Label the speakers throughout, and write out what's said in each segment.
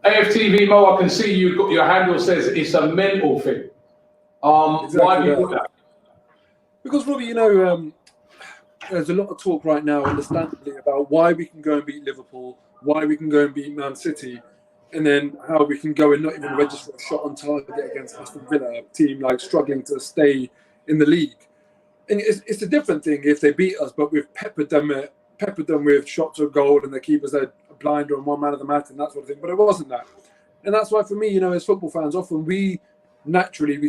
Speaker 1: AFTV Mo, I can see you've got your handle says it's a mental thing.
Speaker 2: Exactly
Speaker 1: why do you put that?
Speaker 2: Because, Robbie, there's a lot of talk right now, understandably, about why we can go and beat Liverpool, why we can go and beat Man City, and then how we can go and not even register a shot on target against Aston Villa, a team struggling to stay in the league. And it's a different thing if they beat us, but we've peppered them with shots of goal, and the keepers are blinder and one man of the match and that sort of thing. But it wasn't that, and that's why for me, as football fans, often we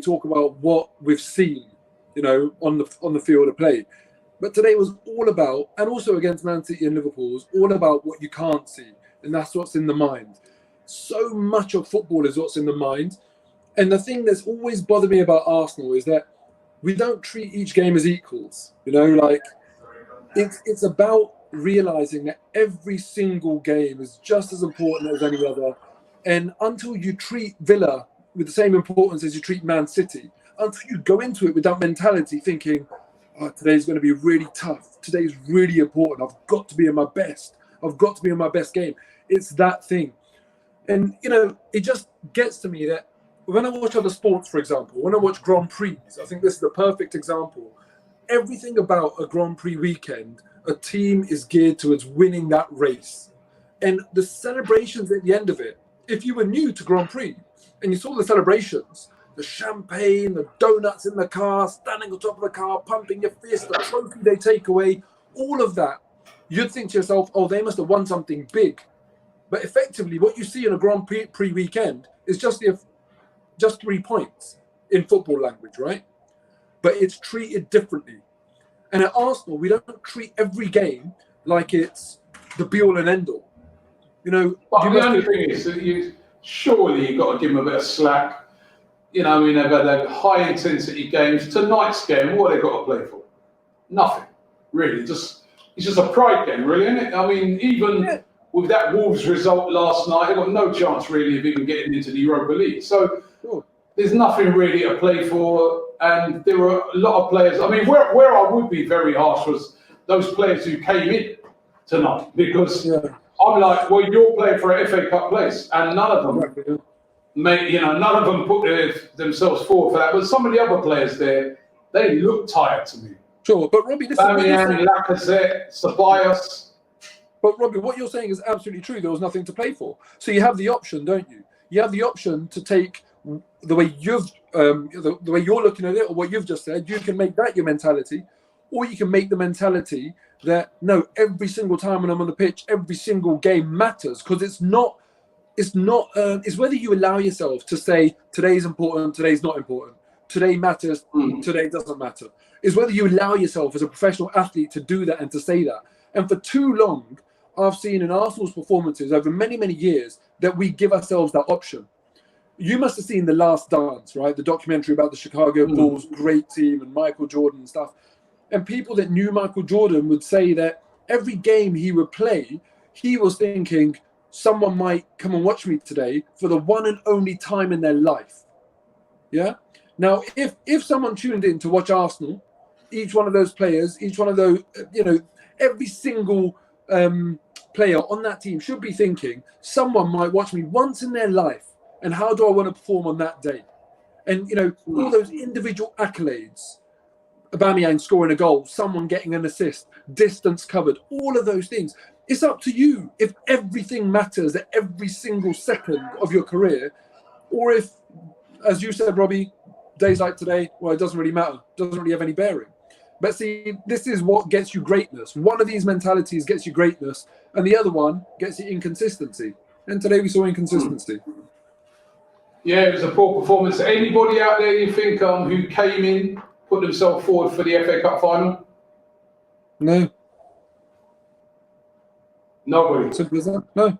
Speaker 2: talk about what we've seen, on the field of play. But today was all about, and also against Man City and Liverpool, was all about what you can't see, and that's what's in the mind. So much of football is what's in the mind, and the thing that's always bothered me about Arsenal is that we don't treat each game as equals. It's about realizing that every single game is just as important as any other, and until you treat Villa with the same importance as you treat Man City, until you go into it with that mentality thinking, today's going to be really tough, today's really important, I've got to be in my best, I've got to be in my best game. It's that thing. And, it just gets to me that when I watch other sports, for example, when I watch Grand Prix, I think this is the perfect example. Everything about a Grand Prix weekend, a team is geared towards winning that race. And the celebrations at the end of it, if you were new to Grand Prix and you saw the celebrations, the champagne, the donuts in the car, standing on top of the car, pumping your fist, the trophy they take away, all of that, you'd think to yourself, oh, they must have won something big. But effectively, what you see in a Grand Prix weekend is just 3 points in football language, right? But it's treated differently. And at Arsenal, we don't treat every game like it's the be-all and end-all.
Speaker 1: But the only thing is, surely you've got to give them a bit of slack. They've had high-intensity games. Tonight's game, what have they got to play for? Nothing, really. It's just a pride game, really, isn't it? Even with that Wolves result last night, they've got no chance, really, of even getting into the Europa League. So there's nothing really to play for. And there were a lot of players. Where I would be very harsh was those players who came in tonight. Because I'm like, well, you're playing for an FA Cup place. And none of them... none of them put themselves forward for that. But some of the other players there, they look tired to me.
Speaker 2: Sure, but Robbie,
Speaker 1: Bamian, Lacazette, Ceballos.
Speaker 2: But Robbie, what you're saying is absolutely true. There was nothing to play for. So you have the option, don't you? You have the option to take the way the way you're looking at it, or what you've just said. You can make that your mentality, or you can make the mentality that no, every single time when I'm on the pitch, every single game matters, because it's whether you allow yourself to say today's important, today's not important, today matters, today doesn't matter. It's whether you allow yourself as a professional athlete to do that and to say that. And for too long, I've seen in Arsenal's performances over many, many years that we give ourselves that option. You must have seen The Last Dance, right? The documentary about the Chicago Bulls, great team, and Michael Jordan and stuff. And people that knew Michael Jordan would say that every game he would play, he was thinking, someone might come and watch me today for the one and only time in their life. Yeah. Now, if someone tuned in to watch Arsenal, each one of those players, each one of those, every single player on that team should be thinking, someone might watch me once in their life, and how do I want to perform on that day? And, all those individual accolades, Aubameyang scoring a goal, someone getting an assist, distance covered, all of those things. It's up to you if everything matters at every single second of your career, or if, as you said, Robbie, days like today, well, it doesn't really matter. It doesn't really have any bearing. But see, this is what gets you greatness. One of these mentalities gets you greatness, and the other one gets you inconsistency. And today we saw inconsistency.
Speaker 1: Yeah, it was a poor performance. Anybody out there you think who came in, put themselves forward for the FA Cup final?
Speaker 2: No.
Speaker 1: Nobody.
Speaker 2: Simple as that. No.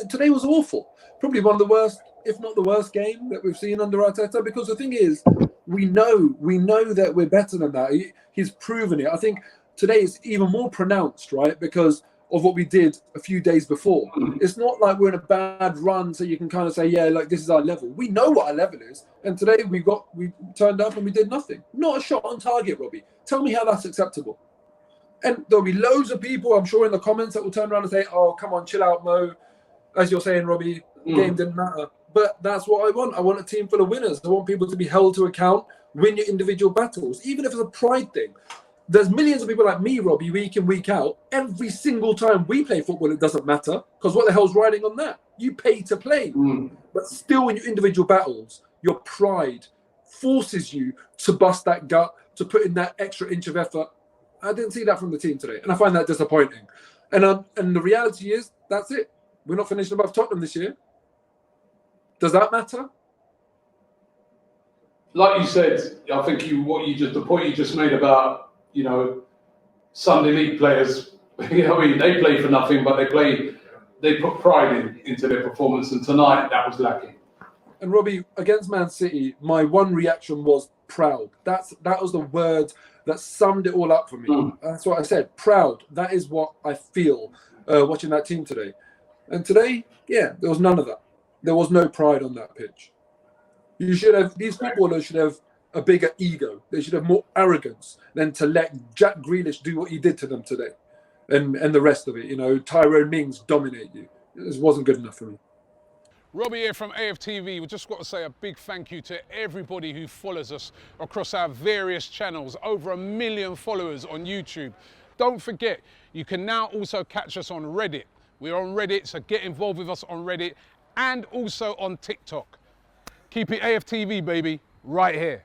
Speaker 2: Today was awful. Probably one of the worst, if not the worst game that we've seen under Arteta. Because the thing is, we know that we're better than that. He's proven it. I think today is even more pronounced, right? Because of what we did a few days before. It's not like we're in a bad run, so you can kind of say, yeah, like this is our level. We know what our level is. And today we turned up and we did nothing. Not a shot on target, Robbie. Tell me how that's acceptable. And there'll be loads of people, I'm sure, in the comments that will turn around and say, oh, come on, chill out, Mo. As you're saying, Robbie, game didn't matter. But that's what I want. I want a team full of winners. I want people to be held to account, win your individual battles, even if it's a pride thing. There's millions of people like me, Robbie, week in, week out. Every single time we play football, it doesn't matter. Because what the hell's riding on that? You pay to play. But still in your individual battles, your pride forces you to bust that gut, to put in that extra inch of effort. I didn't see that from the team today. And I find that disappointing. And the reality is, that's it. We're not finishing above Tottenham this year. Does that matter?
Speaker 1: Like you said, I think the point you just made about, Sunday league players, they play for nothing, but they put pride into their performance, and tonight that was lacking.
Speaker 2: And Robbie, against Man City, my one reaction was proud. That was the word that summed it all up for me. That's what I said, proud. That is what I feel watching that team today. And today, there was none of that. There was no pride on that pitch. These footballers should have a bigger ego. They should have more arrogance than to let Jack Grealish do what he did to them today. And the rest of it, Tyrone Mings dominate you. It wasn't good enough for me.
Speaker 3: Robbie here from AFTV. We just got to say a big thank you to everybody who follows us across our various channels. Over 1 million followers on YouTube. Don't forget, you can now also catch us on Reddit. We're on Reddit, so get involved with us on Reddit and also on TikTok. Keep it AFTV, baby, right here.